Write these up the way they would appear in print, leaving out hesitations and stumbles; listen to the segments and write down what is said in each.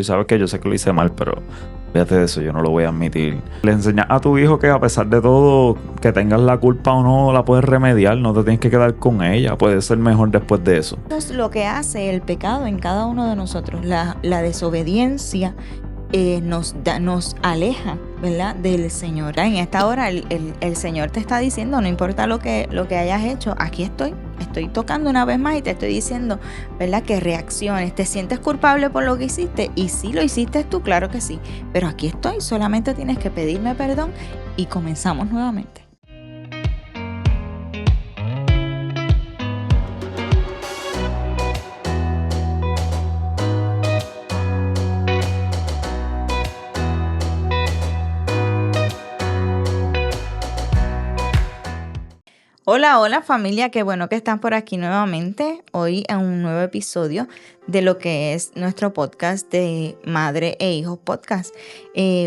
Y sabes que yo sé que lo hice mal, pero fíjate de eso, yo no lo voy a admitir. Le enseñas a tu hijo que a pesar de todo, que tengas la culpa o no, la puedes remediar, no te tienes que quedar con ella, puedes ser mejor después de eso. Es lo que hace el pecado en cada uno de nosotros, la desobediencia. Nos aleja, ¿verdad?, del Señor. En esta hora el Señor te está diciendo, no importa lo que hayas hecho, aquí estoy tocando una vez más y te estoy diciendo, ¿verdad?, que reacciones. ¿Te sientes culpable por lo que hiciste? Y si lo hiciste tú, claro que sí, pero aquí estoy, solamente tienes que pedirme perdón y comenzamos nuevamente. Hola familia, qué bueno que están por aquí nuevamente, hoy en un nuevo episodio de lo que es nuestro podcast de Madre e Hijos Podcast.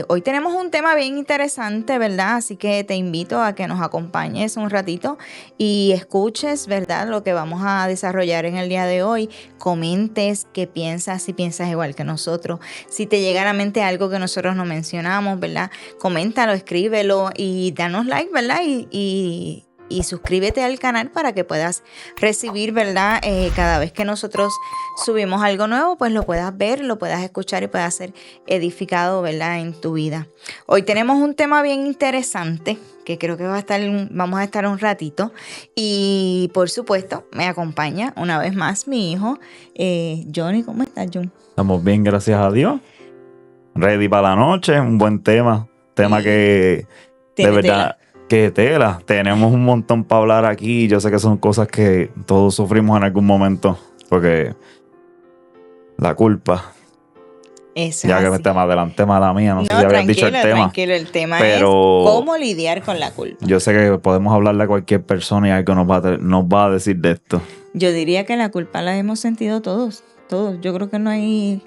Hoy tenemos un tema bien interesante, ¿verdad? Así que te invito a que nos acompañes un ratito y escuches, ¿verdad?, lo que vamos a desarrollar en el día de hoy. Comentes qué piensas, si piensas igual que nosotros, si te llega a la mente algo que nosotros no mencionamos, ¿verdad? Coméntalo, escríbelo y danos like, ¿verdad? Y suscríbete al canal para que puedas recibir, ¿verdad? Cada vez que nosotros subimos algo nuevo, pues lo puedas ver, lo puedas escuchar y puedas ser edificado, ¿verdad?, en tu vida. Hoy tenemos un tema bien interesante que creo que vamos a estar un ratito. Y por supuesto, me acompaña una vez más mi hijo, Johnny. ¿Cómo estás, John? Estamos bien, gracias a Dios. Ready para la noche, un buen tema. Tema que de verdad... Que tela, tenemos un montón para hablar aquí. Yo sé que son cosas que todos sufrimos en algún momento, porque la culpa. Eso ya así. que me está más adelante, mala mía, no sé si habías dicho el tema. Tranquilo, el tema pero es cómo lidiar con la culpa. Yo sé que podemos hablarle a cualquier persona y algo nos va a decir de esto. Yo diría que la culpa la hemos sentido todos. Yo creo que no hay...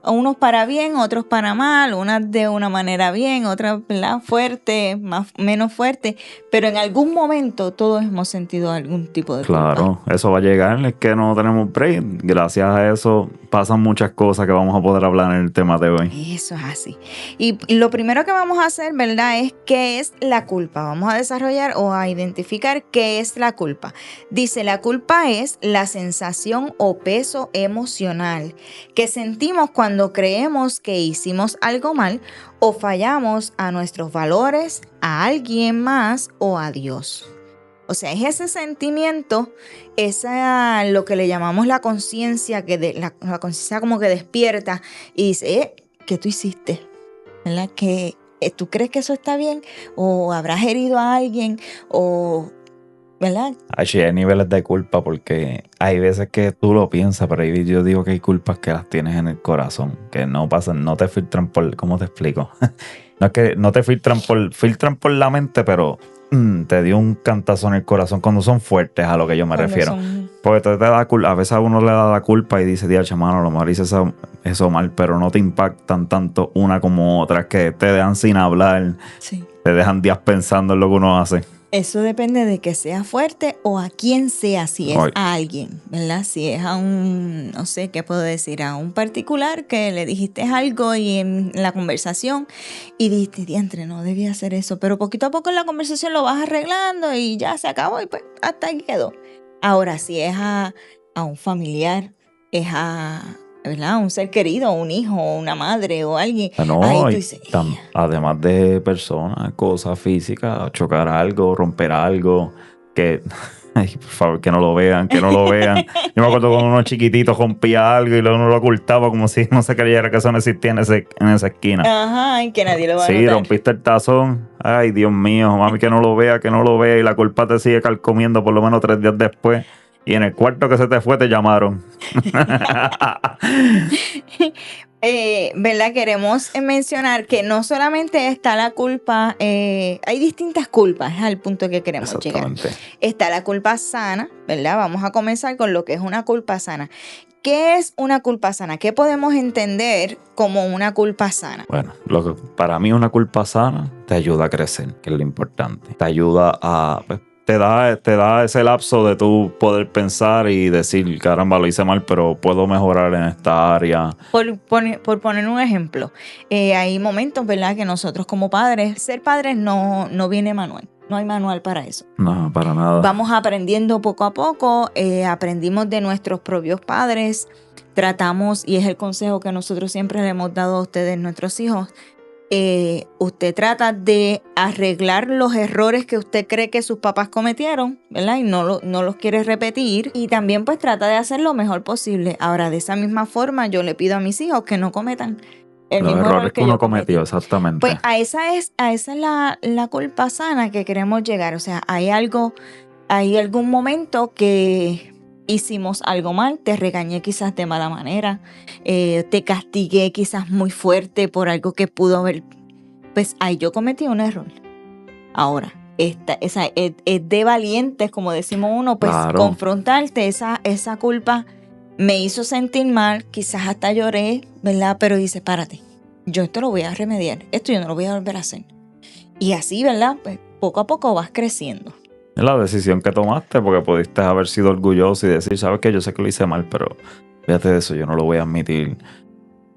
Unos para bien, otros para mal, unas de una manera bien, otras, ¿verdad?, fuerte, menos fuerte, pero en algún momento todos hemos sentido algún tipo de culpa. Claro, eso va a llegar, es que no tenemos break. Gracias a eso pasan muchas cosas que vamos a poder hablar en el tema de hoy. Eso es así. Y lo primero que vamos a hacer, ¿verdad?, es qué es la culpa. Vamos a desarrollar o a identificar qué es la culpa. Dice, la culpa es la sensación o peso emocional que sentimos cuando creemos que hicimos algo mal o fallamos a nuestros valores, a alguien más o a Dios. O sea, es ese sentimiento, lo que le llamamos la conciencia, la conciencia como que despierta y dice, ¿qué tú hiciste? ¿Verdad? Que ¿tú crees que eso está bien? ¿O habrás herido a alguien? ¿O verdad? Hay niveles de culpa porque hay veces que tú lo piensas, pero yo digo que hay culpas que las tienes en el corazón, que no pasan, no te filtran por, ¿cómo te explico? No es que no te filtran por la mente, pero te dio un cantazo en el corazón cuando son fuertes, a lo que yo me refiero. Porque te da a veces a uno le da la culpa y dice, diache, mano, a lo mejor hice eso mal, pero no te impactan tanto una como otra, que te dejan sin hablar, sí. Te dejan días pensando en lo que uno hace. Eso depende de que sea fuerte o a quién sea, si es a alguien, ¿verdad? Si es a un, no sé, ¿qué puedo decir? A un particular que le dijiste algo y en la conversación y dijiste, diantre, no debía hacer eso, pero poquito a poco en la conversación lo vas arreglando y ya se acabó y pues hasta ahí quedó. Ahora, si es a un familiar, es ¿verdad? Un ser querido, un hijo, una madre o alguien. No, ahí tú dices, además de personas, cosas físicas, chocar algo, romper algo, que, ay, por favor, que no lo vean. Yo me acuerdo cuando uno chiquitito rompía algo y luego uno lo ocultaba como si no se creyera que eso no existía en esa esquina. Ajá, y que nadie lo va a notar. Sí, rompiste el tazón. Ay, Dios mío, mami, que no lo vea, y la culpa te sigue carcomiendo por lo menos 3 días después. Y en el cuarto que se te fue te llamaron. ¿Verdad? Queremos mencionar que no solamente está la culpa, hay distintas culpas, es al punto que queremos llegar. Está la culpa sana, ¿verdad? Vamos a comenzar con lo que es una culpa sana. ¿Qué es una culpa sana? ¿Qué podemos entender como una culpa sana? Bueno, lo que para mí una culpa sana te ayuda a crecer, que es lo importante. Te ayuda a... te da ese lapso de tú poder pensar y decir, caramba, lo hice mal, pero puedo mejorar en esta área. Por poner un ejemplo, hay momentos, ¿verdad?, que nosotros como padres, ser padres no viene manual. No hay manual para eso. No, para nada. Vamos aprendiendo poco a poco, aprendimos de nuestros propios padres, tratamos, y es el consejo que nosotros siempre le hemos dado a ustedes, nuestros hijos, usted trata de arreglar los errores que usted cree que sus papás cometieron, ¿verdad? Y no los quiere repetir, y también pues trata de hacer lo mejor posible. Ahora, de esa misma forma, yo le pido a mis hijos que no cometan el Los mismo errores error que uno cometió, exactamente. Pues a esa es la culpa sana que queremos llegar. O sea, hay algún momento que hicimos algo mal, te regañé quizás de mala manera, te castigué quizás muy fuerte por algo que pudo haber. Pues ahí yo cometí un error. Ahora, es de valientes, como decimos uno, pues Claro. confrontarte esa culpa me hizo sentir mal, quizás hasta lloré, ¿verdad? Pero dice, párate, yo esto lo voy a remediar, esto yo no lo voy a volver a hacer. Y así, ¿verdad? Pues poco a poco vas creciendo. Es la decisión que tomaste, porque pudiste haber sido orgulloso y decir, sabes que yo sé que lo hice mal, pero fíjate de eso, yo no lo voy a admitir.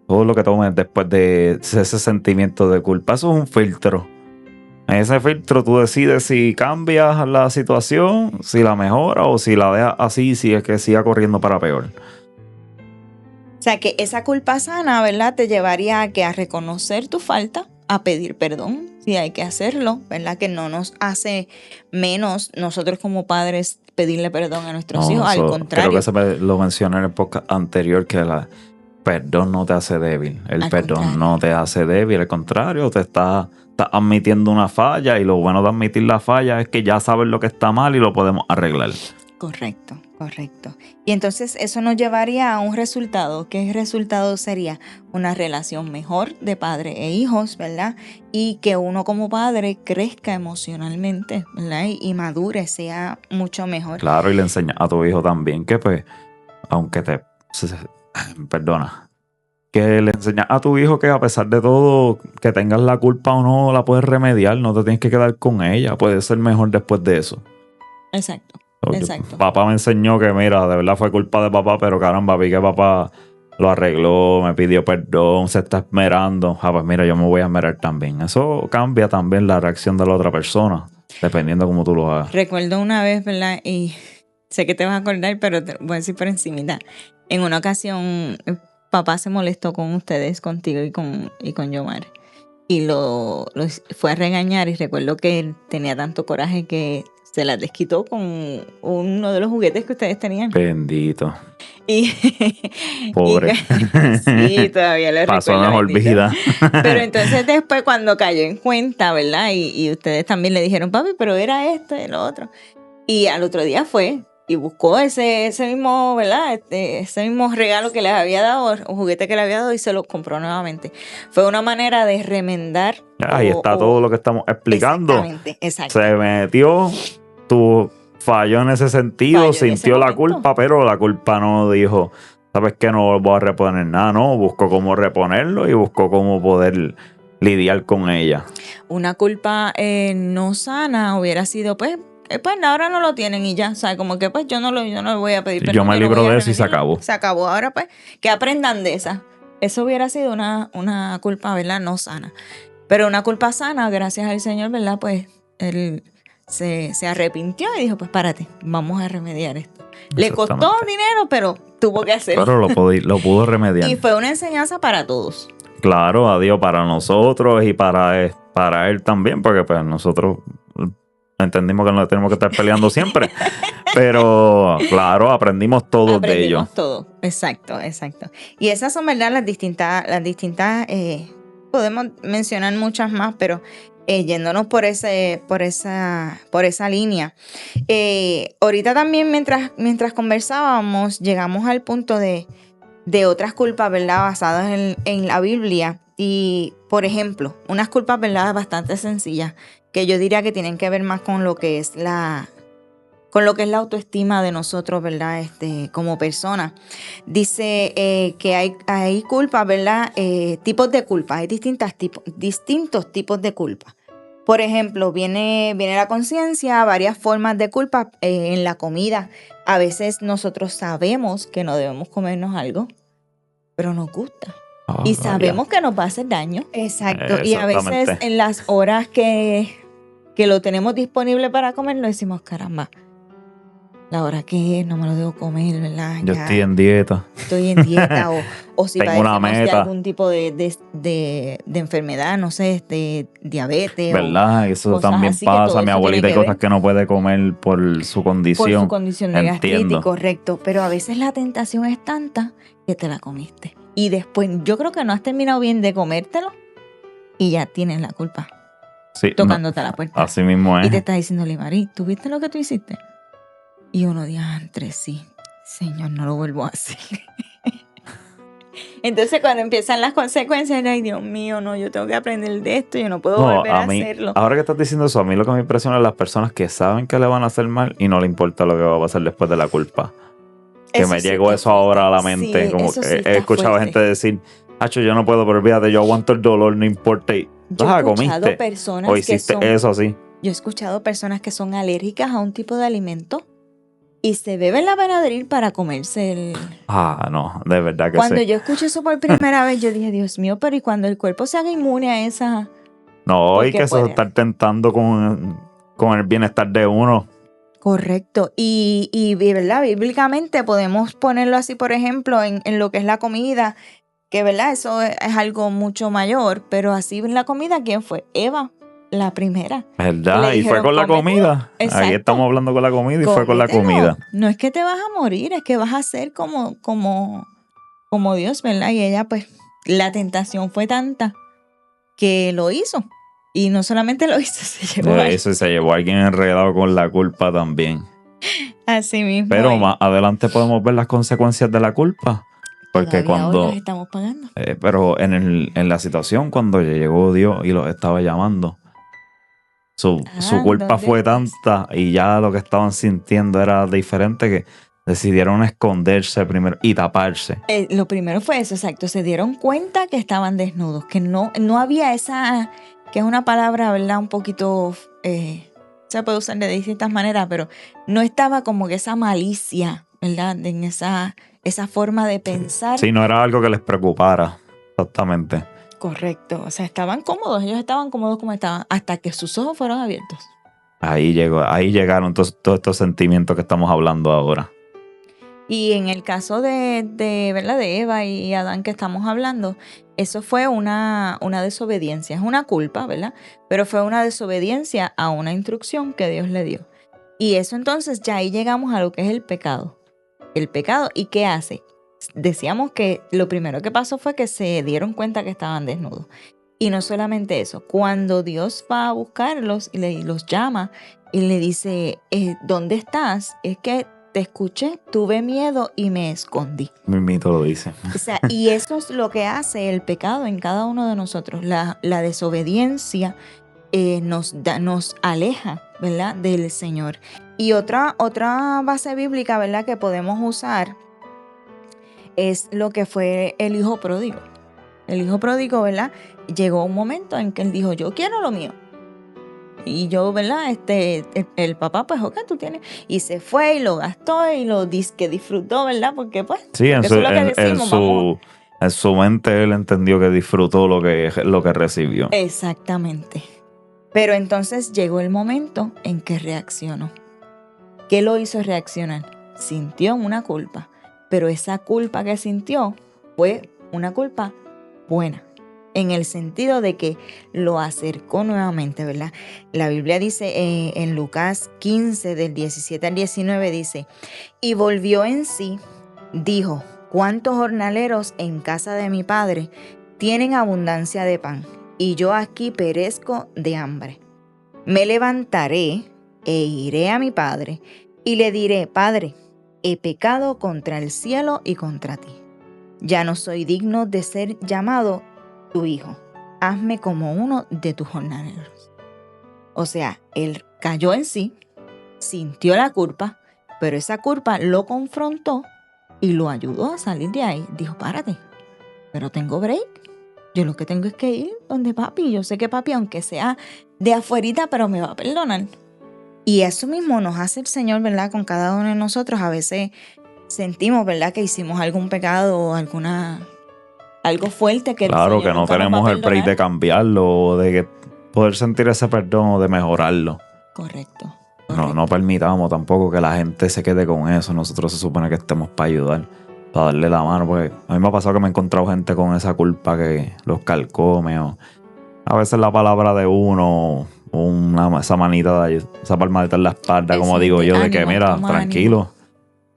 Todo lo que tomes después de ese sentimiento de culpa, eso es un filtro. En ese filtro tú decides si cambias la situación, si la mejoras o si la dejas así, si es que siga corriendo para peor. O sea, que esa culpa sana, ¿verdad?, te llevaría a reconocer tu falta, a pedir perdón, si hay que hacerlo, ¿verdad? Que no nos hace menos nosotros como padres pedirle perdón a nuestros hijos, al contrario. Creo que lo mencioné en el podcast anterior, que el perdón no te hace débil. El perdón no te hace débil, al contrario, te está admitiendo una falla, y lo bueno de admitir la falla es que ya sabes lo que está mal y lo podemos arreglar. Correcto. Y entonces eso nos llevaría a un resultado. ¿Qué resultado sería? Una relación mejor de padre e hijos, ¿verdad? Y que uno como padre crezca emocionalmente, ¿verdad? Y madure, sea mucho mejor. Claro, y le enseñas a tu hijo también que, pues, aunque que le enseñas a tu hijo que a pesar de todo, que tengas la culpa o no, la puedes remediar, no te tienes que quedar con ella, puedes ser mejor después de eso. Exacto. Papá me enseñó que, mira, de verdad fue culpa de papá, pero caramba, vi que papá lo arregló, me pidió perdón, se está esmerando. Pues mira, yo me voy a esmerar también. Eso cambia también la reacción de la otra persona, dependiendo de cómo tú lo hagas. Recuerdo una vez, ¿verdad? Y sé que te vas a acordar, pero te voy a decir por encimita. En una ocasión, papá se molestó con ustedes, contigo y con Yomar. Y lo fue a regañar, y recuerdo que él tenía tanto coraje que se las desquitó con uno de los juguetes que ustedes tenían. Bendito. Y, pobre. Sí, todavía lo pasó recuerdo. mejor vida. Pero entonces después, cuando cayó en cuenta, ¿verdad? Y ustedes también le dijeron, papi, pero era esto y lo otro. Y al otro día fue y buscó ese mismo, ¿verdad? Ese mismo regalo que les había dado, o juguete que le había dado, y se lo compró nuevamente. Fue una manera de remendar. Ahí está todo lo que estamos explicando. Exactamente. Se metió, falló en ese sentido, sintió la culpa, pero la culpa no dijo, ¿sabes qué? No voy a reponer nada, no. Buscó cómo reponerlo y buscó cómo poder lidiar con ella. Una culpa no sana hubiera sido, pues ahora no lo tienen y ya, o sea, como que pues yo no lo voy a pedir perdón. Yo me libro de eso y se acabó. Se acabó, ahora pues que aprendan de esa. Eso hubiera sido una culpa, ¿verdad? No sana. Pero una culpa sana, gracias al Señor, ¿verdad? Pues él se arrepintió y dijo, pues párate, vamos a remediar esto. Le costó dinero, pero tuvo que hacerlo. Pero lo pudo remediar. Y fue una enseñanza para todos. Claro, a Dios, para nosotros y para él también, porque pues nosotros entendimos que no tenemos que estar peleando siempre. Pero claro, aprendimos todos de ellos. Aprendimos todo, exacto. Y esas son, ¿verdad? Las distintas, podemos mencionar muchas más, pero yéndonos por esa línea. Ahorita también mientras conversábamos, llegamos al punto de otras culpas, ¿verdad? Basadas en la Biblia. Y, por ejemplo, unas culpas, ¿verdad? Bastante sencillas, que yo diría que tienen que ver más con lo que es la autoestima de nosotros, ¿verdad? Como personas. Dice que hay culpas, ¿verdad? Tipos de culpas, hay distintos tipos de culpa. Por ejemplo, viene la conciencia, varias formas de culpa en la comida. A veces nosotros sabemos que no debemos comernos algo, pero nos gusta. Y sabemos que nos va a hacer daño. Exacto. Y a veces en las horas que lo tenemos disponible para comerlo, decimos, caramba, la hora que es, no me lo debo comer, ¿verdad? Yo estoy en dieta. Estoy en dieta o si tengo una padecemos de meta. algún tipo de enfermedad, no sé, de diabetes. ¿Verdad? Eso también pasa. Mi abuelita hay cosas que no puede comer por su condición. Por su condición de gastritis, correcto. Pero a veces la tentación es tanta que te la comiste. Y después, yo creo que no has terminado bien de comértelo y ya tienes la culpa. Sí, tocándote la puerta. Así mismo es. Y te está diciendo, Limari, ¿tú viste lo que tú hiciste? Y uno, diantre, sí, Señor, no lo vuelvo a hacer. Entonces, cuando empiezan las consecuencias, ay, Dios mío, no, yo tengo que aprender de esto, yo no puedo volver a hacerlo. Ahora que estás diciendo eso, a mí lo que me impresiona es las personas que saben que le van a hacer mal y no le importa lo que va a pasar después de la culpa. Que me llegó eso ahora a la mente. Sí, como sí he escuchado gente decir, Hacho, yo no puedo, pero olvídate, yo aguanto el dolor, no importa. Y, yo he escuchado comiste personas o hiciste que son, eso así. Yo he escuchado personas que son alérgicas a un tipo de alimento y se beben la Benadryl para comerse el... No, de verdad que Cuando yo escuché eso por primera vez, yo dije, Dios mío, pero ¿y cuando el cuerpo se haga inmune a esa...? No, y que eso estar tentando con el bienestar de uno. Correcto. Y ¿verdad? Bíblicamente podemos ponerlo así, por ejemplo, en lo que es la comida, que, ¿verdad? Eso es algo mucho mayor, pero así en la comida, ¿quién fue? Eva, la primera. ¿Verdad? Y fue con la comida. Exacto. Ahí estamos hablando con la comida y fue con la comida. No es que te vas a morir, es que vas a ser como Dios, ¿verdad? Y ella, pues, la tentación fue tanta que lo hizo. Y no solamente lo hizo, se llevó a alguien enredado con la culpa también. Así mismo. Pero más adelante podemos ver las consecuencias de la culpa. Porque cuando las estamos pagando. Pero en la situación, cuando llegó Dios y los estaba llamando, su culpa fue tanta y ya lo que estaban sintiendo era diferente, que decidieron esconderse primero y taparse. Lo primero fue eso, exacto. Se dieron cuenta que estaban desnudos, que no había esa, que es una palabra, ¿verdad? Un poquito, se puede usar de distintas maneras, pero no estaba como que esa malicia, ¿verdad? En esa forma de pensar. Sí, no era algo que les preocupara, exactamente. Correcto, o sea, estaban cómodos, ellos estaban cómodos como estaban, hasta que sus ojos fueron abiertos. Ahí llegaron todos estos sentimientos que estamos hablando ahora. Y en el caso de ¿verdad? De Eva y Adán que estamos hablando, eso fue una desobediencia, es una culpa, ¿verdad? Pero fue una desobediencia a una instrucción que Dios le dio. Y eso entonces ya ahí llegamos a lo que es el pecado. El pecado, ¿y qué hace? Decíamos que lo primero que pasó fue que se dieron cuenta que estaban desnudos. Y no solamente eso, cuando Dios va a buscarlos y los llama y le dice, ¿dónde estás? Es que te escuché, tuve miedo y me escondí. Mimito lo dice. O sea, y eso es lo que hace el pecado en cada uno de nosotros. La desobediencia nos aleja, ¿verdad? Del Señor. Y otra base bíblica, ¿verdad? Que podemos usar es lo que fue el hijo pródigo. El hijo pródigo, ¿verdad? Llegó un momento en que él dijo, yo quiero lo mío. Y yo, ¿verdad? El papá, pues, ok, tú tienes. Y se fue y lo gastó y lo disfrutó, ¿verdad? Porque, pues, sí, en su mente él entendió que disfrutó lo que recibió. Exactamente. Pero entonces llegó el momento en que reaccionó. ¿Qué lo hizo reaccionar? Sintió una culpa. Pero esa culpa que sintió fue una culpa buena, en el sentido de que lo acercó nuevamente, ¿verdad? La Biblia dice en Lucas 15, del 17 al 19, dice, y volvió en sí, dijo, ¿cuántos jornaleros en casa de mi padre tienen abundancia de pan? Y yo aquí perezco de hambre. Me levantaré e iré a mi padre y le diré, Padre, he pecado contra el cielo y contra ti. Ya no soy digno de ser llamado tu hijo. Hazme como uno de tus jornaleros. O sea, él cayó en sí, sintió la culpa, pero esa culpa lo confrontó y lo ayudó a salir de ahí. Dijo, párate, pero tengo break. Yo lo que tengo es que ir donde papi. Yo sé que papi, aunque sea de afuerita, pero me va a perdonar. Y eso mismo nos hace el Señor, ¿verdad? Con cada uno de nosotros. A veces sentimos, ¿verdad? Que hicimos algún pecado o algo fuerte que el Claro Señor que no nunca nos va a tenemos el break perdonar. de cambiarlo o de poder sentir ese perdón o de mejorarlo. Correcto. No permitamos tampoco que la gente se quede con eso. Nosotros se supone que estemos para ayudar, para darle la mano. Porque a mí me ha pasado que me he encontrado gente con esa culpa que los calcome. O a veces la palabra de uno, esa manita, esa palmadita en la espalda, como digo yo, de que mira, tranquilo.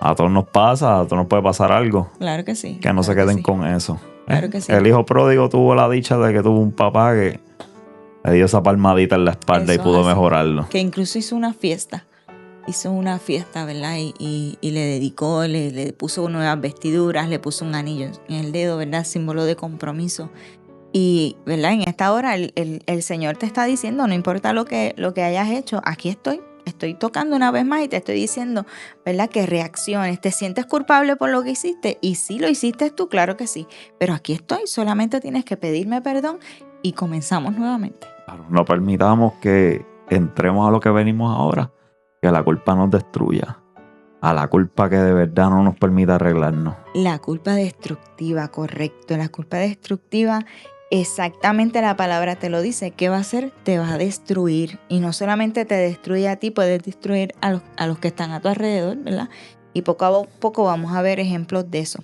A todos nos pasa, a todos nos puede pasar algo. Claro que sí. Que no se queden con eso. Claro que sí. El hijo pródigo tuvo la dicha de que tuvo un papá que le dio esa palmadita en la espalda y pudo mejorarlo. Que incluso hizo una fiesta, ¿verdad? Y le dedicó, le puso nuevas vestiduras, le puso un anillo en el dedo, ¿verdad? Símbolo de compromiso. Y, ¿verdad? En esta hora el Señor te está diciendo, no importa lo que hayas hecho, aquí estoy tocando una vez más y te estoy diciendo, ¿verdad? Que reacciones. ¿Te sientes culpable por lo que hiciste? Y sí, lo hiciste tú, claro que sí. Pero aquí estoy, solamente tienes que pedirme perdón y comenzamos nuevamente. Claro, no permitamos que entremos a lo que venimos ahora, que la culpa nos destruya, a la culpa que de verdad no nos permita arreglarnos. La culpa destructiva, correcto. La culpa destructiva, exactamente la palabra te lo dice. ¿Qué va a hacer? Te va a destruir. Y no solamente te destruye a ti, puedes destruir a los que están a tu alrededor, ¿verdad? Y poco a poco vamos a ver ejemplos de eso.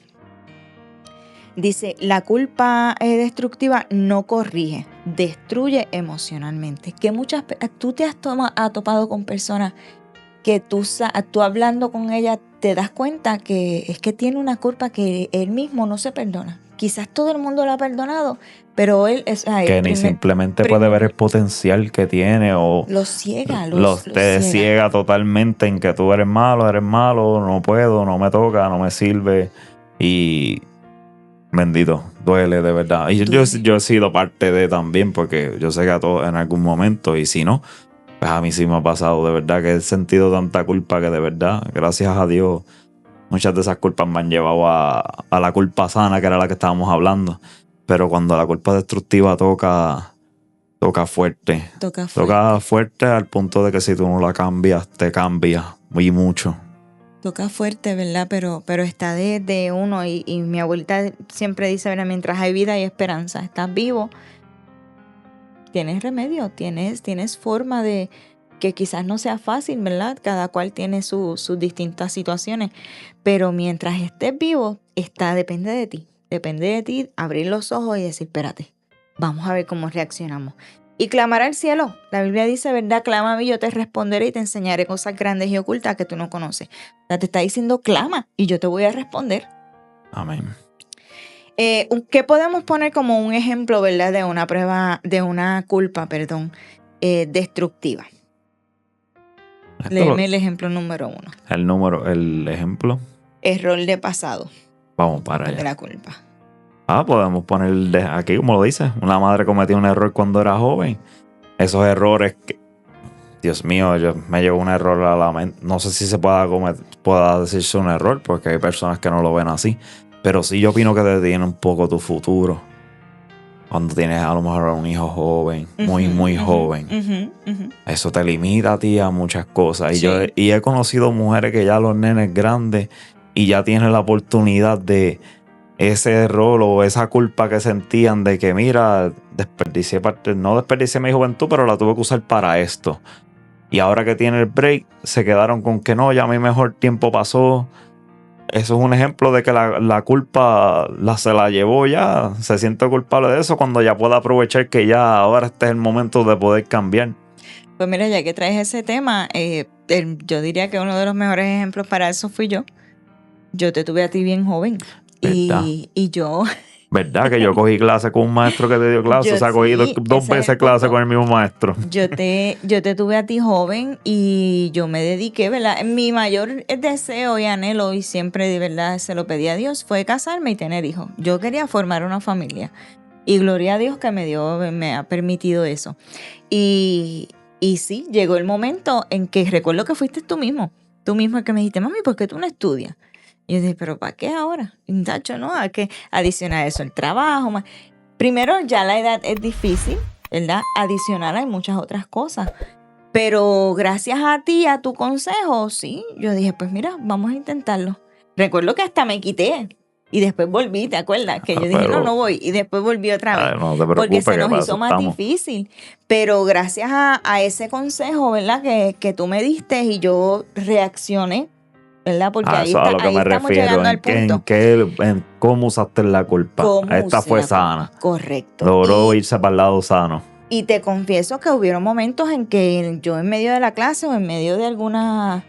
Dice, la culpa destructiva no corrige, destruye emocionalmente. Que tú te has topado con personas que tú hablando con ella te das cuenta que es que tiene una culpa que él mismo no se perdona. Quizás todo el mundo lo ha perdonado, pero él es... Que ni simplemente puede ver el potencial que tiene o... Los ciega, te ciega totalmente en que tú eres malo, no puedo, no me toca, no me sirve y... Bendito, duele de verdad. Y yo he sido parte de también, porque yo sé que a todos en algún momento, y si no, pues a mí sí me ha pasado de verdad que he sentido tanta culpa que de verdad, gracias a Dios, muchas de esas culpas me han llevado a la culpa sana, que era la que estábamos hablando. Pero cuando la culpa destructiva toca fuerte. Toca fuerte al punto de que si tú no la cambias, te cambia muy mucho. Toca fuerte, ¿verdad? Pero está de uno y mi abuelita siempre dice, ¿verdad? Mientras hay vida hay esperanza. Estás vivo, tienes remedio, tienes forma de que quizás no sea fácil, ¿verdad? Cada cual tiene sus distintas situaciones, pero mientras estés vivo, depende de ti. Depende de ti abrir los ojos y decir, espérate, vamos a ver cómo reaccionamos. Y clamar al cielo. La Biblia dice, ¿verdad? Clama a mí, yo te responderé y te enseñaré cosas grandes y ocultas que tú no conoces. O sea, te está diciendo, clama y yo te voy a responder. Amén. ¿Qué podemos poner como un ejemplo, ¿verdad? De una culpa, destructiva. Léeme el ejemplo número 1. El ejemplo. Error de pasado. Vamos para allá. De la culpa. Podemos poner aquí, como lo dice, una madre cometió un error cuando era joven. Esos errores que, Dios mío, me llevo un error a la mente. No sé si se pueda decirse un error, porque hay personas que no lo ven así. Pero sí yo opino que te detiene un poco tu futuro. Cuando tienes a lo mejor un hijo joven, muy joven. Eso te limita a ti a muchas cosas. Sí. Y he conocido mujeres que ya los nenes grandes y ya tienen la oportunidad de ese error o esa culpa que sentían de que, mira, no desperdicié mi juventud, pero la tuve que usar para esto. Y ahora que tiene el break, se quedaron con que no, ya mi mejor tiempo pasó. Eso es un ejemplo de que la culpa se la llevó ya. Se siente culpable de eso cuando ya puede aprovechar que ya ahora este es el momento de poder cambiar. Pues mira, ya que traes ese tema, yo diría que uno de los mejores ejemplos para eso fui yo. Yo te tuve a ti bien joven. Y yo... ¿Verdad? Que yo cogí clase con un maestro que te dio clase. O sea, cogí dos veces clase con el mismo maestro. Yo te tuve a ti joven y yo me dediqué, ¿verdad? Mi mayor deseo y anhelo, y siempre de verdad se lo pedí a Dios, fue casarme y tener hijos. Yo quería formar una familia. Y gloria a Dios que me ha permitido eso. Y sí, llegó el momento en que recuerdo que fuiste tú mismo el que me dijiste, mami, ¿por qué tú no estudias? Y yo dije, ¿pero para qué ahora? Tacho, no, hay que adicionar eso el trabajo. Primero, ya la edad es difícil, ¿verdad? Adicional hay muchas otras cosas. Pero gracias a ti, a tu consejo, sí, yo dije, pues mira, vamos a intentarlo. Recuerdo que hasta me quité y después volví, ¿te acuerdas? Que yo dije, no voy, y después volví otra vez. No te preocupes, porque se nos para hizo eso más estamos. difícil. Pero gracias a ese consejo, ¿verdad? Que tú me diste y yo reaccioné, ¿verdad? Porque ahí, Eso es a lo que ahí me estamos refiero, llegando al punto. en cómo usaste la culpa. ¿Cómo Esta usé fue la culpa? sana. Correcto. Logró irse para el lado sano. Y te confieso que hubieron momentos en que yo en medio de la clase o en medio de alguna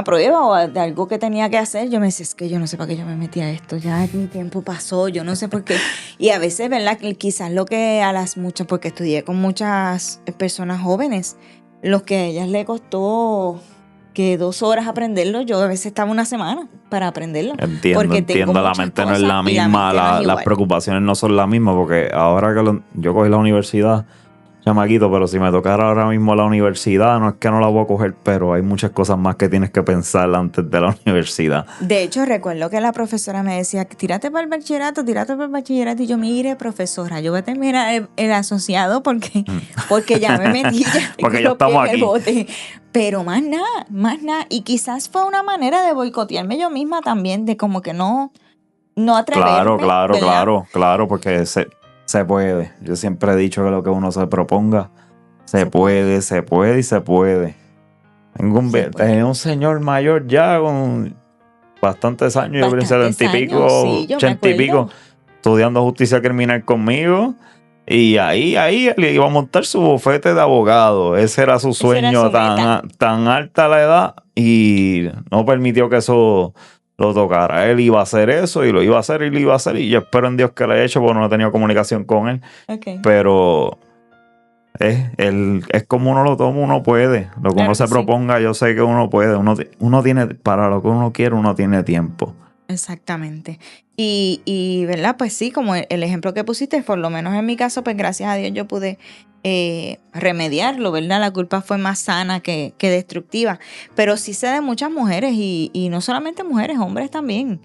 prueba o de algo que tenía que hacer, yo me decía, es que yo no sé para qué yo me metí a esto, ya mi tiempo pasó, yo no sé por qué. Y a veces, ¿verdad? Quizás lo que a las muchas, porque estudié con muchas personas jóvenes, los que a ellas le costó que 2 horas aprenderlo, yo a veces estaba una semana para aprenderlo. Entiendo, la mente no es la y la misma, mente no es las igual. preocupaciones no son las mismas, porque ahora que yo cogí la universidad, chamaquito, pero si me tocara ahora mismo la universidad, no es que no la voy a coger, pero hay muchas cosas más que tienes que pensar antes de la universidad. De hecho, recuerdo que la profesora me decía, tírate para el bachillerato, y yo, mire, profesora, yo voy a terminar el asociado porque ya me metí, ya Porque ya estamos en el aquí. bote. Pero más nada. Y quizás fue una manera de boicotearme yo misma también, de como que no atreverme. Claro, porque se puede. Yo siempre he dicho que lo que uno se proponga, se puede. Tengo un señor mayor ya con bastantes años, yo creo 70 y pico, sí, yo me 80 y pico, acuerdo. estudiando justicia criminal conmigo. Y ahí él iba a montar su bufete de abogado. Ese era su sueño, tan alta la edad, y no permitió que eso lo tocara. Él iba a hacer eso y lo iba a hacer y lo iba a hacer. Y yo espero en Dios que lo haya hecho, porque no he tenido comunicación con él. Okay. Pero es como uno lo toma, uno puede. Lo que uno se proponga, yo sé que uno puede. Uno tiene, para lo que uno quiere, uno tiene tiempo. Exactamente. Y ¿verdad? Pues sí, como el ejemplo que pusiste, por lo menos en mi caso, pues gracias a Dios yo pude remediarlo, ¿verdad? La culpa fue más sana que destructiva. Pero sí sé de muchas mujeres y no solamente mujeres, hombres también,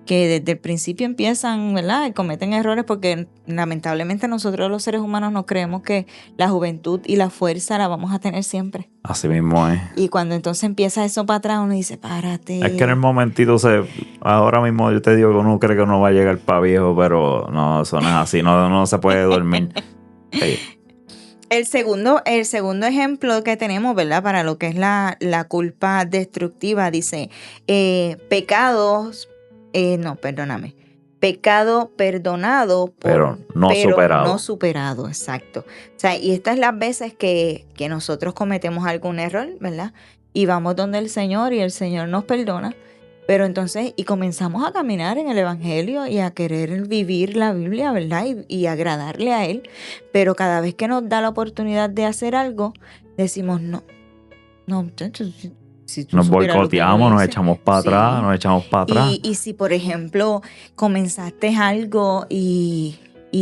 que desde el principio empiezan, ¿verdad? Y cometen errores porque lamentablemente nosotros los seres humanos no creemos que la juventud y la fuerza la vamos a tener siempre. Así mismo es. Y cuando entonces empieza eso para atrás, uno dice, párate. Es que en el momentito ahora mismo yo te digo que uno cree que uno va a llegar para viejo, pero no, eso no es así, no se puede dormir. Sí. El segundo ejemplo que tenemos, ¿verdad? Para lo que es la culpa destructiva, dice, pecado perdonado, pero no superado, exacto. O sea, y estas las veces que nosotros cometemos algún error, ¿verdad? Y vamos donde el Señor y el Señor nos perdona, pero entonces, y comenzamos a caminar en el Evangelio y a querer vivir la Biblia, ¿verdad? Y agradarle a Él, pero cada vez que nos da la oportunidad de hacer algo, decimos, no, muchachos, si nos boicoteamos, nos echamos para atrás, Y si, por ejemplo, comenzaste algo y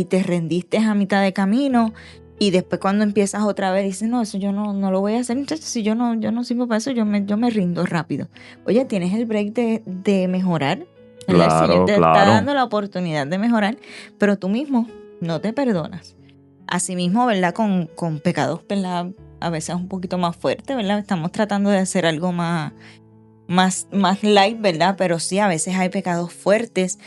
te rendiste a mitad de camino y después cuando empiezas otra vez dices, no, eso yo no lo voy a hacer, muchachos, si yo no sirvo para eso, yo me rindo rápido. Oye, tienes el break de mejorar. Claro, el Señor te está dando la oportunidad de mejorar, pero tú mismo no te perdonas. Asimismo, ¿verdad? Con pecados, ¿verdad? A veces un poquito más fuerte, ¿verdad? Estamos tratando de hacer algo más light, ¿verdad? Pero sí, a veces hay pecados fuertes.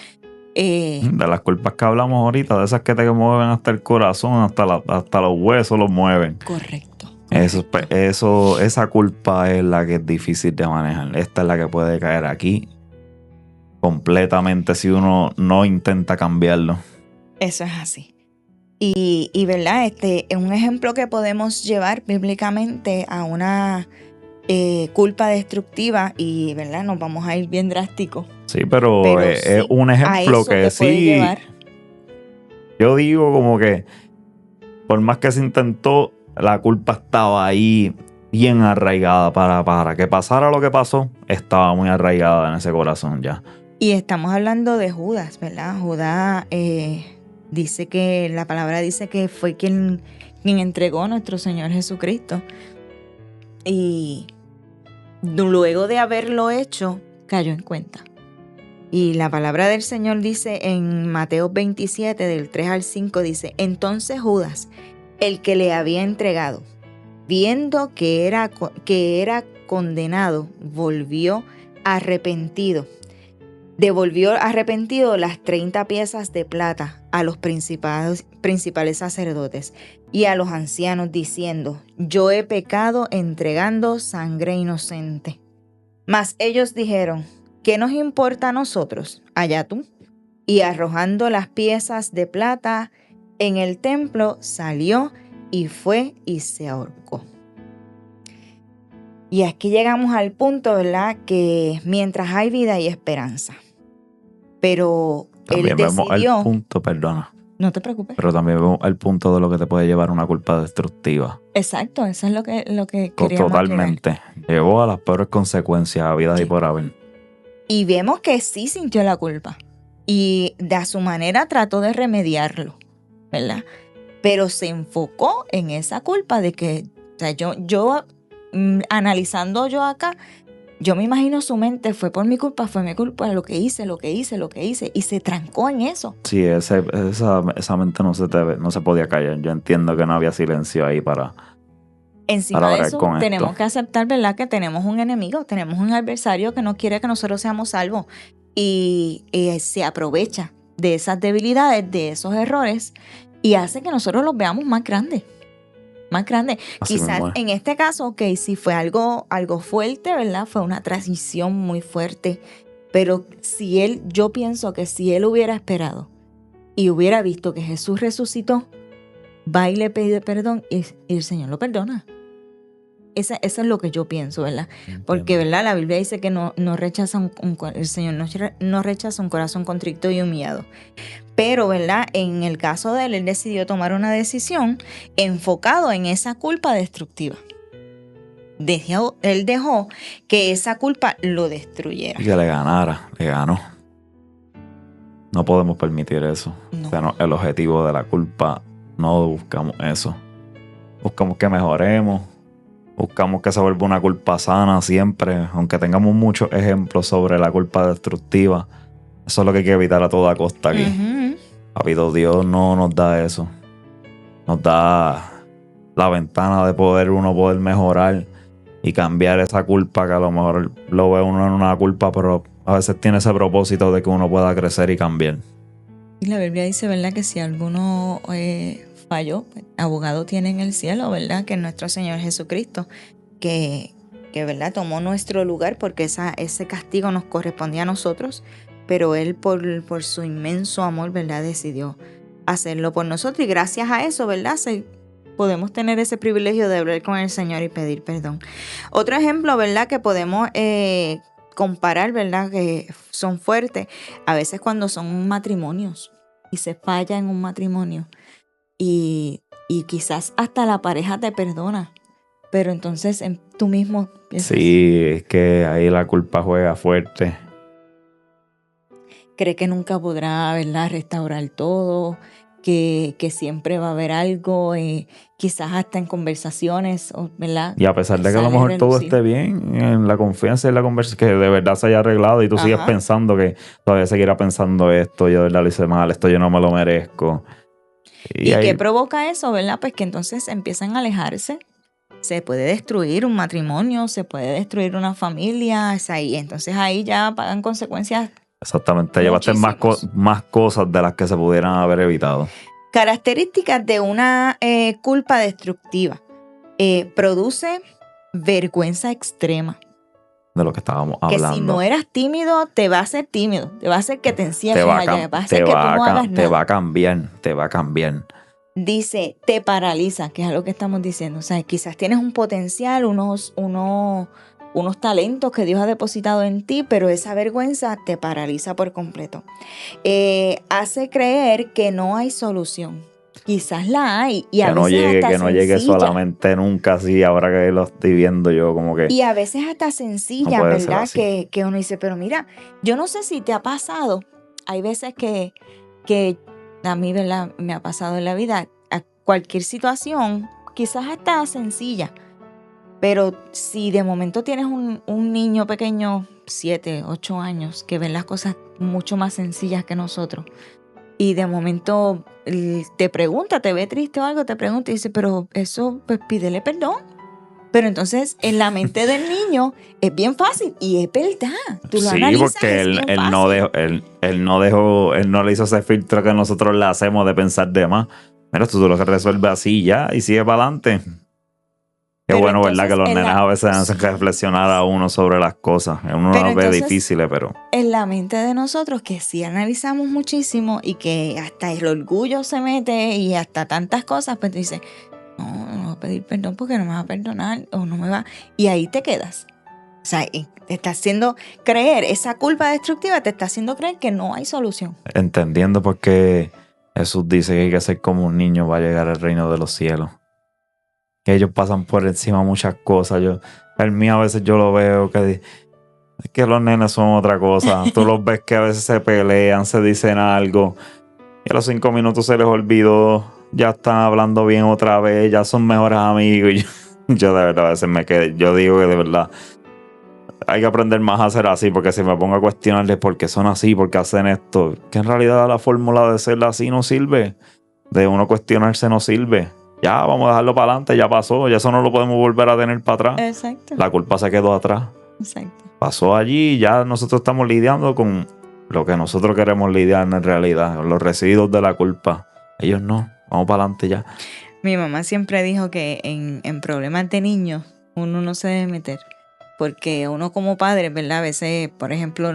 De las culpas que hablamos ahorita, de esas que te mueven hasta el corazón, hasta los huesos los mueven. Correcto. Esa culpa es la que es difícil de manejar. Esta es la que puede caer aquí completamente si uno no intenta cambiarlo. Eso es así. Y ¿verdad? Es un ejemplo que podemos llevar bíblicamente a una culpa destructiva y, ¿verdad? Nos vamos a ir bien drásticos. Sí, pero es un ejemplo que sí. Yo digo como que por más que se intentó, la culpa estaba ahí bien arraigada para que pasara lo que pasó, estaba muy arraigada en ese corazón ya. Y estamos hablando de Judas, ¿verdad? Judas dice que, la palabra dice que fue quien entregó a nuestro Señor Jesucristo. Y luego de haberlo hecho, cayó en cuenta. Y la palabra del Señor dice en Mateo 27, del 3 al 5, dice: entonces Judas, el que le había entregado, viendo que era condenado, devolvió arrepentido las 30 piezas de plata a los principales sacerdotes y a los ancianos, diciendo: yo he pecado entregando sangre inocente. Mas ellos dijeron: ¿qué nos importa a nosotros? Allá tú. Y arrojando las piezas de plata en el templo, salió y fue y se ahorcó. Y aquí llegamos al punto, ¿verdad? Que mientras hay vida hay esperanza. Pero también él vemos decidió... el punto, perdona. No te preocupes. Pero también vemos el punto de lo que te puede llevar a una culpa destructiva. Exacto, eso es lo que queríamos Totalmente. aclarar. Llevó a las peores consecuencias a vida y por haber. Y vemos que sí sintió la culpa. Y de a su manera trató de remediarlo, ¿verdad? Pero se enfocó en esa culpa de que, o sea, yo analizando yo acá, yo me imagino su mente: fue mi culpa, lo que hice, y se trancó en eso. Sí, esa mente no se podía callar. Yo entiendo que no había silencio ahí para Encima para de hablar eso, con tenemos esto. que aceptar, ¿verdad?, que tenemos un enemigo, tenemos un adversario que no quiere que nosotros seamos salvos y se aprovecha de esas debilidades, de esos errores, y hace que nosotros los veamos más grandes. Más grandes. Así Quizás mismo es. en este caso, ok, sí fue algo fuerte, ¿verdad? Fue una transición muy fuerte. Pero yo pienso que si él hubiera esperado y hubiera visto que Jesús resucitó, va y le pide perdón y el Señor lo perdona. Eso es lo que yo pienso, ¿verdad? Entiendo. Porque, ¿verdad?, la Biblia dice que no rechaza el Señor no rechaza un corazón contrito y humillado. Pero, ¿verdad?, en el caso de él decidió tomar una decisión enfocado en esa culpa destructiva. Él dejó que esa culpa lo destruyera. Y que le ganó. No podemos permitir eso. No. O sea, no, el objetivo de la culpa, no buscamos eso. Buscamos que mejoremos. Buscamos que se vuelva una culpa sana siempre. Aunque tengamos muchos ejemplos sobre la culpa destructiva, eso es lo que hay que evitar a toda costa aquí. Uh-huh. Habido Dios no nos da eso. Nos da la ventana de uno poder mejorar y cambiar esa culpa, que a lo mejor lo ve uno en una culpa, pero a veces tiene ese propósito de que uno pueda crecer y cambiar. Y la Biblia dice, ¿verdad?, que si alguno falló, pues, abogado tiene en el cielo, ¿verdad?, que es nuestro Señor Jesucristo, que ¿verdad?, tomó nuestro lugar, porque ese castigo nos correspondía a nosotros, pero Él por su inmenso amor, ¿verdad?, decidió hacerlo por nosotros, y gracias a eso, ¿verdad?, podemos tener ese privilegio de hablar con el Señor y pedir perdón. Otro ejemplo, ¿verdad?, que podemos comparar, ¿verdad?, que son fuertes, a veces cuando son matrimonios y se falla en un matrimonio y quizás hasta la pareja te perdona, pero entonces tú mismo piensas, Sí, es que ahí la culpa juega fuerte. cree que nunca podrá, ¿verdad?, restaurar todo, que siempre va a haber algo, quizás hasta en conversaciones, ¿verdad? Y a pesar de que a lo Sale mejor todo relucir. esté bien, en la confianza y la conversación, que de verdad se haya arreglado y tú sigues Ajá. pensando que todavía seguirá pensando esto, yo de verdad lo hice mal, esto yo no me lo merezco. ¿Y ahí, qué provoca eso, verdad? Pues que entonces empiezan a alejarse. Se puede destruir un matrimonio, se puede destruir una familia, y entonces ahí ya pagan consecuencias. exactamente, llevaste más cosas de las que se pudieran haber evitado. Características de una culpa destructiva. Produce vergüenza extrema. De lo que estábamos Que hablando. si no eras tímido, te va a hacer tímido. Te va a hacer que te encierres allá. Va a hacer te que tú va no hagas te nada. va a cambiar. Dice, te paraliza, que es algo que estamos diciendo. O sea, quizás tienes un potencial, unos talentos que Dios ha depositado en ti, pero esa vergüenza te paraliza por completo. Hace creer que no hay solución. Quizás la hay, y a veces hasta que no llegue solamente nunca así, ahora que lo estoy viendo yo, como que. Y a veces hasta sencilla, no puede ser ¿verdad? así. Que uno dice, pero mira, yo no sé si te ha pasado. Hay veces que a mí, ¿verdad?, me ha pasado en la vida, a cualquier situación, quizás hasta sencilla, pero si de momento tienes un niño pequeño 7, 8 años, que ven las cosas mucho más sencillas que nosotros. Y de momento te pregunta, te ve triste o algo, te pregunta y dice, pero eso, pues pídele perdón. Pero entonces en la mente del niño es bien fácil y es verdad. Tú lo analizas, porque es bien él fácil. no le hizo ese filtro que nosotros le hacemos de pensar de más. Mira, tú lo que resuelves así ya y sigue para adelante. Qué Pero bueno, ¿verdad? entonces Que los en nenes a veces hacen sí. reflexionar a uno sobre las cosas. Uno Pero las ve entonces difíciles, pero en la mente de nosotros que sí analizamos muchísimo y que hasta el orgullo se mete y hasta tantas cosas, pues tú dices, no voy a pedir perdón porque no me va a perdonar o no me va. Y ahí te quedas. O sea, y te está haciendo creer, esa culpa destructiva te está haciendo creer que no hay solución. entendiendo por qué Jesús dice que hay que ser como un niño para llegar al reino de los cielos. Que ellos pasan por encima muchas cosas. El mío a veces yo lo veo es que los nenes son otra cosa. Tú los ves que a veces se pelean, se dicen algo y a los 5 minutos se les olvidó. Ya están hablando bien otra vez, ya son mejores amigos. Y yo de verdad a veces me quedé. Yo digo que de verdad hay que aprender más a ser así, porque si me pongo a cuestionarles por qué son así, por qué hacen esto, que en realidad la fórmula de ser así no sirve. De uno cuestionarse no sirve. Ya, vamos a dejarlo para adelante, ya pasó, ya eso no lo podemos volver a tener para atrás. Exacto. La culpa se quedó atrás. Exacto. Pasó allí, ya nosotros estamos lidiando con lo que nosotros queremos lidiar en realidad, con los residuos de la culpa. Ellos no, vamos para adelante ya. Mi mamá siempre dijo que en problemas de niños uno no se debe meter. Porque uno como padre, ¿verdad? A veces, por ejemplo,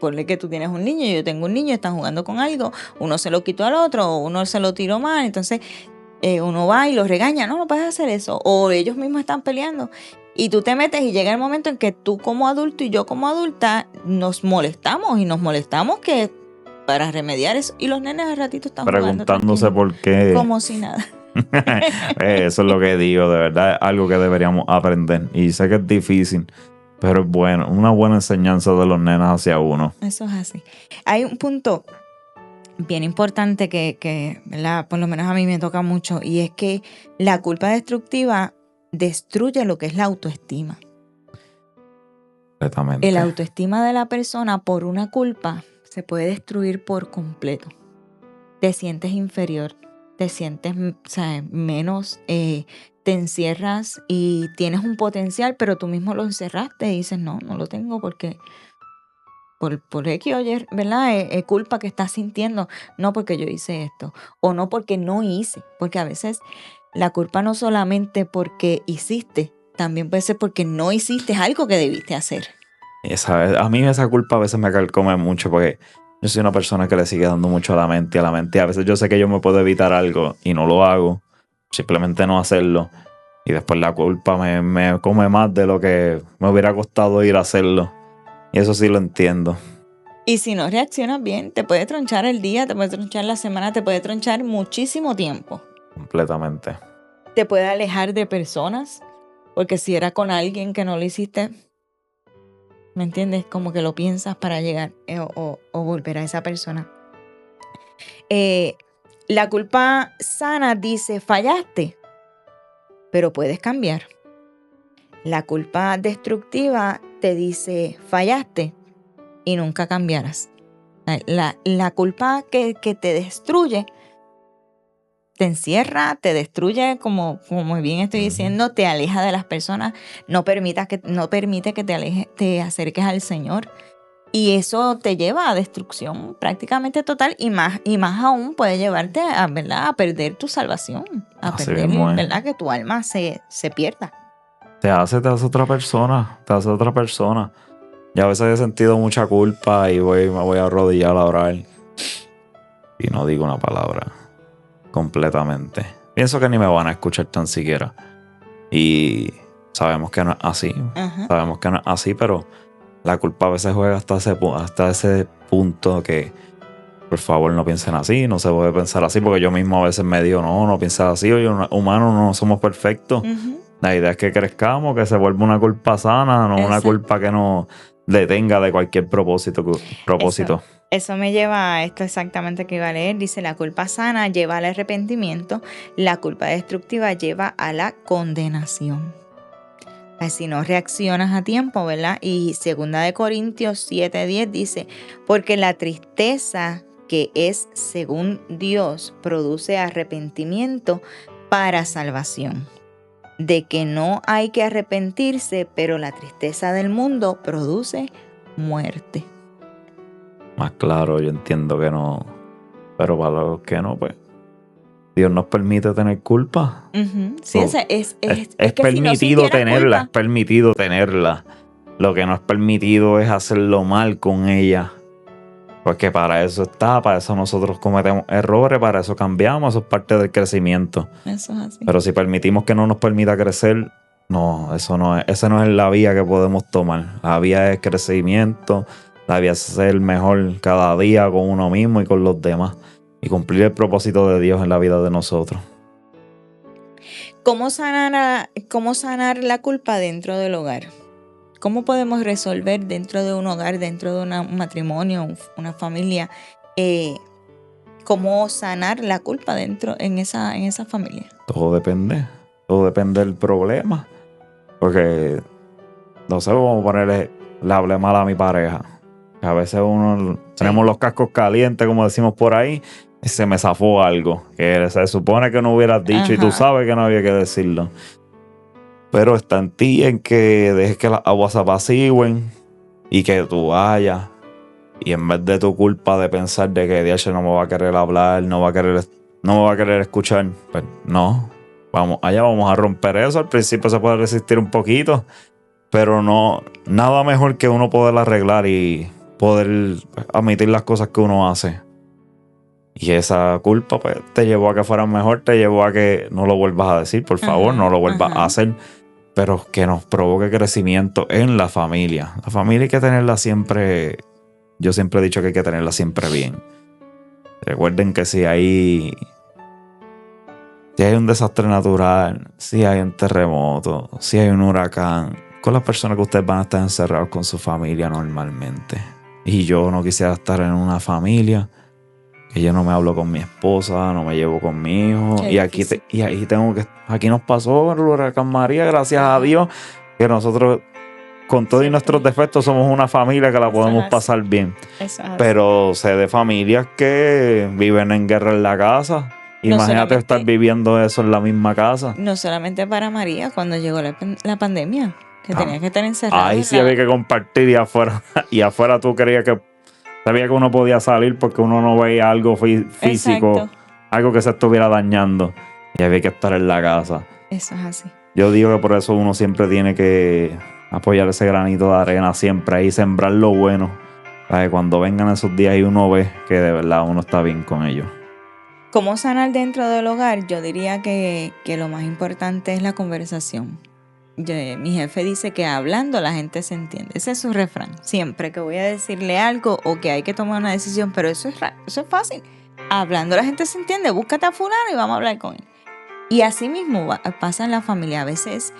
ponle que tú tienes un niño y yo tengo un niño, están jugando con algo, uno se lo quitó al otro, o uno se lo tiró mal, entonces uno va y los regaña, no puedes hacer eso. O ellos mismos están peleando. Y tú te metes y llega el momento en que tú como adulto y yo como adulta nos molestamos que para remediar eso. Y los nenes al ratito están Preguntándose jugando por qué. como si nada. Eso es lo que digo, de verdad es algo que deberíamos aprender. Y sé que es difícil, pero es bueno, una buena enseñanza de los nenes hacia uno. Eso es así. Hay un punto bien importante que ¿verdad? Por lo menos a mí me toca mucho, y es que la culpa destructiva destruye lo que es la autoestima. Completamente. El autoestima de la persona por una culpa se puede destruir por completo. Te sientes inferior, te sientes menos, te encierras y tienes un potencial, pero tú mismo lo encerraste y dices, no lo tengo porque por X o Y, ¿verdad? Es culpa que estás sintiendo, no porque yo hice esto, o no porque no hice, porque a veces la culpa no solamente porque hiciste, también puede ser porque no hiciste algo que debiste hacer. A mí esa culpa a veces me carcome mucho porque yo soy una persona que le sigue dando mucho a la mente y a la mente. A veces yo sé que yo me puedo evitar algo y no lo hago, simplemente no hacerlo. Y después la culpa me come más de lo que me hubiera costado ir a hacerlo. Y eso sí lo entiendo. Y si no reaccionas bien, te puede tronchar el día, te puede tronchar la semana, te puede tronchar muchísimo tiempo. Completamente. Te puede alejar de personas, porque si era con alguien que no lo hiciste, ¿me entiendes? Como que lo piensas para llegar o volver a esa persona. La culpa sana dice, fallaste, pero puedes cambiar. La culpa destructiva te dice, fallaste y nunca cambiarás. La culpa que te destruye, te encierra, te destruye, como bien estoy diciendo, te aleja de las personas, no permite que te acerques al Señor. Y eso te lleva a destrucción prácticamente total, y más aún puede llevarte a, ¿verdad? A perder tu salvación, a Así perder, mismo es. ¿verdad? Que tu alma se pierda. Te hace otra persona. Yo a veces he sentido mucha culpa y me voy a arrodillar a orar. Y no digo una palabra. Completamente. Pienso que ni me van a escuchar tan siquiera. Y sabemos que no es así. Ajá. Sabemos que no es así, pero la culpa a veces juega hasta ese punto que, por favor, no piensen así, no se puede pensar así, porque yo mismo a veces me digo, no pienses así, oye, humanos no somos perfectos. Uh-huh. La idea es que crezcamos, que se vuelva una culpa sana, no una culpa que nos detenga de cualquier propósito. Eso me lleva a esto exactamente que iba a leer. Dice, la culpa sana lleva al arrepentimiento, la culpa destructiva lleva a la condenación. si no reaccionas a tiempo, ¿verdad? Y 2 Corintios 7:10 dice, porque la tristeza que es según Dios produce arrepentimiento para salvación, de que no hay que arrepentirse, pero la tristeza del mundo produce muerte. Más claro, yo entiendo que no, pero para los que no, pues Dios nos permite tener culpa. Sí, So, es es que si no permitido sintieras tenerla, culpa, es permitido tenerla. Lo que no es permitido es hacerlo mal con ella. Porque para eso está, para eso nosotros cometemos errores, para eso cambiamos, eso es parte del crecimiento. eso es así. Pero si permitimos que no nos permita crecer, no, esa no es la vía que podemos tomar. La vía es crecimiento, la vía es ser mejor cada día con uno mismo y con los demás. Y cumplir el propósito de Dios en la vida de nosotros. ¿Cómo sanar la culpa dentro del hogar? ¿Cómo podemos resolver dentro de un hogar, dentro de un matrimonio, una familia, cómo sanar la culpa dentro en esa familia? Todo depende del problema. Porque, no sé, vamos a ponerle, le hablé mal a mi pareja. A veces tenemos los cascos calientes, como decimos por ahí, y se me zafó algo que se supone que no hubieras dicho y tú sabes que no había que decirlo. Pero está en ti en que dejes que las aguas se apacigüen y que tú vayas. Y en vez de tu culpa de pensar de que Dios no me va a querer hablar, no me va a querer escuchar, pues no. Vamos a romper eso. Al principio se puede resistir un poquito, pero no, nada mejor que uno poder arreglar y poder admitir las cosas que uno hace. Y esa culpa pues te llevó a que fueras mejor, te llevó a que no lo vuelvas a decir, por favor, no lo vuelvas a hacer. Pero que nos provoque crecimiento en la familia. La familia hay que tenerla siempre, yo siempre he dicho que hay que tenerla siempre bien. Recuerden que si hay un desastre natural, si hay un terremoto, si hay un huracán, con las personas que ustedes van a estar encerrados con su familia normalmente. Y yo no quisiera estar en una familia que yo no me hablo con mi esposa, no me llevo con mi hijo. Aquí nos pasó el huracán María, gracias a Dios, que nosotros, con todos nuestros defectos, somos una familia que la podemos pasar bien. Pero sé de familias que viven en guerra en la casa. Imagínate estar viviendo eso en la misma casa. No solamente para María, cuando llegó la pandemia, que tenía que estar encerrada. Ahí sí había que compartir y afuera tú creías que sabía que uno podía salir porque uno no veía algo físico, exacto, algo que se estuviera dañando. Y había que estar en la casa. Eso es así. Yo digo que por eso uno siempre tiene que apoyar ese granito de arena siempre ahí, sembrar lo bueno. Para que cuando vengan esos días y uno ve que de verdad uno está bien con ellos. ¿Cómo sanar dentro del hogar? Yo diría que lo más importante es la conversación. Mi jefe dice que hablando la gente se entiende. Ese es su refrán. Siempre que voy a decirle algo o que hay que tomar una decisión, pero eso es fácil. Hablando la gente se entiende. Búscate a fulano y vamos a hablar con él. Y así mismo pasa en la familia. A veces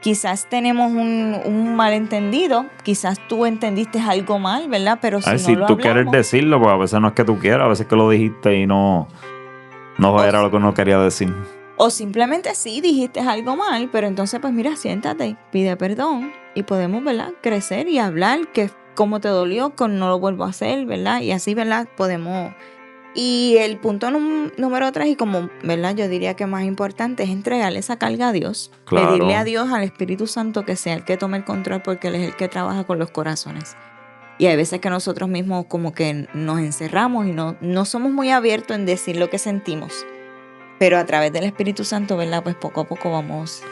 quizás tenemos un malentendido. Quizás tú entendiste algo mal, ¿verdad? Pero si no lo hablamos... tú quieres decirlo, pues a veces no es que tú quieras. A veces que lo dijiste y no era lo que uno quería decir. O simplemente sí dijiste algo mal, pero entonces pues mira, siéntate, pide perdón y podemos, ¿verdad?, crecer y hablar que cómo te dolió, que no lo vuelvo a hacer, ¿verdad? Y así, ¿verdad?, podemos. Y el punto número 3 y como, ¿verdad?, yo diría que más importante es entregarle esa carga a Dios. Claro. Pedirle a Dios, al Espíritu Santo, que sea el que tome el control porque Él es el que trabaja con los corazones. Y hay veces que nosotros mismos como que nos encerramos y no somos muy abiertos en decir lo que sentimos. Pero a través del Espíritu Santo, ¿verdad?, pues poco a poco vamos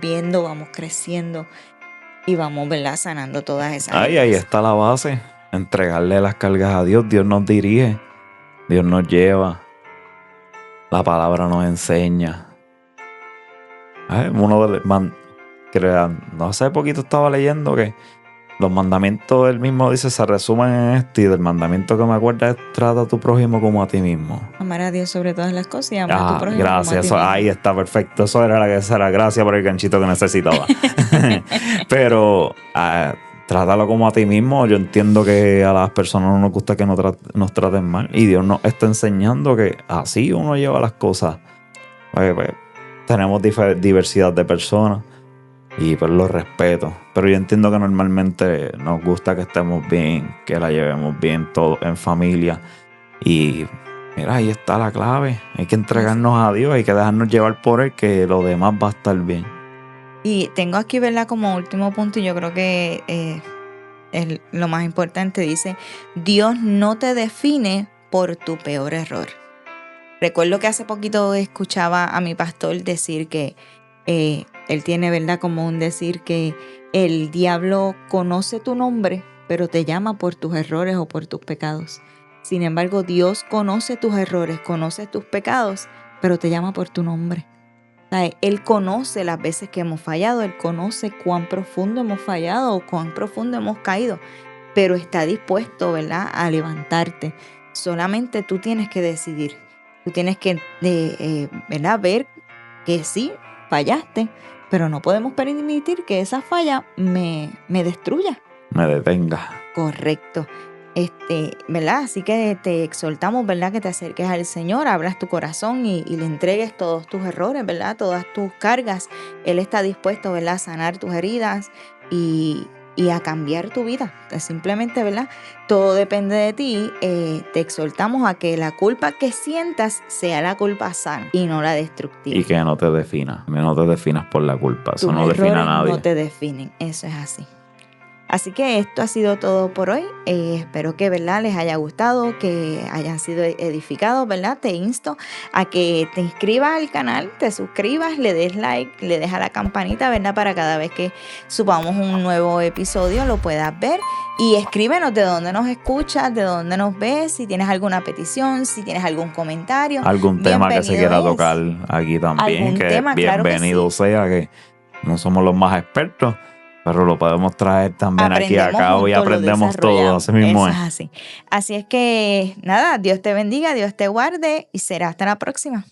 viendo, vamos creciendo y vamos, ¿verdad?, sanando todas esas cosas. Ahí está la base. Entregarle las cargas a Dios. Dios nos dirige. Dios nos lleva. La palabra nos enseña. No hace poquito estaba leyendo que los mandamientos él mismo dice se resumen en esto, y del mandamiento que me acuerdo es trata a tu prójimo como a ti mismo. Amar a Dios sobre todas las cosas y amar a tu prójimo gracias, como a ti mismo. Ahí está, perfecto. Eso era gracias por el ganchito que necesitaba. Pero trátalo como a ti mismo. Yo entiendo que a las personas no nos gusta que nos traten mal, y Dios nos está enseñando que así uno lleva las cosas. Pues, tenemos diversidad de personas. y pues lo respeto. Pero yo entiendo que normalmente nos gusta que estemos bien, que la llevemos bien todos en familia. Y mira, ahí está la clave. Hay que entregarnos a Dios, hay que dejarnos llevar por Él, que lo demás va a estar bien. Y tengo aquí, ¿verdad? Como último punto, y yo creo que es lo más importante, dice, Dios no te define por tu peor error. Recuerdo que hace poquito escuchaba a mi pastor decir que él tiene, ¿verdad? Como un decir que el diablo conoce tu nombre, pero te llama por tus errores o por tus pecados. Sin embargo, Dios conoce tus errores, conoce tus pecados, pero te llama por tu nombre. O sea, Él conoce las veces que hemos fallado, Él conoce cuán profundo hemos fallado o cuán profundo hemos caído, pero está dispuesto, ¿verdad?, a levantarte. Solamente tú tienes que decidir, tú tienes que, ¿verdad?, ver que sí, fallaste, pero no podemos permitir que esa falla me destruya. Me detenga. Correcto. ¿Verdad? Así que te exhortamos, ¿verdad? Que te acerques al Señor, abras tu corazón y le entregues todos tus errores, ¿verdad? Todas tus cargas. Él está dispuesto, ¿verdad?, a sanar tus heridas y a cambiar tu vida. Entonces, simplemente, ¿verdad? Todo depende de ti. Te exhortamos a que la culpa que sientas sea la culpa sana y no la destructiva. Y que no te definas. No te definas por la culpa. Eso no define a nadie. No te definen. Eso es así. Así que esto ha sido todo por hoy. Espero que, ¿verdad?, les haya gustado, que hayan sido edificados, ¿verdad? Te insto a que te inscribas al canal, te suscribas, le des like, le des a la campanita, ¿verdad?, para cada vez que subamos un nuevo episodio lo puedas ver. Y escríbenos de dónde nos escuchas, de dónde nos ves, si tienes alguna petición, si tienes algún comentario. Algún tema que se quiera tocar aquí también, que tema, bienvenido claro que sí. Sea, que no somos los más expertos, pero lo podemos traer también aprendemos aquí a cabo y aprendemos todo. Así mismo es. Así. Así es que, nada, Dios te bendiga, Dios te guarde y será hasta la próxima.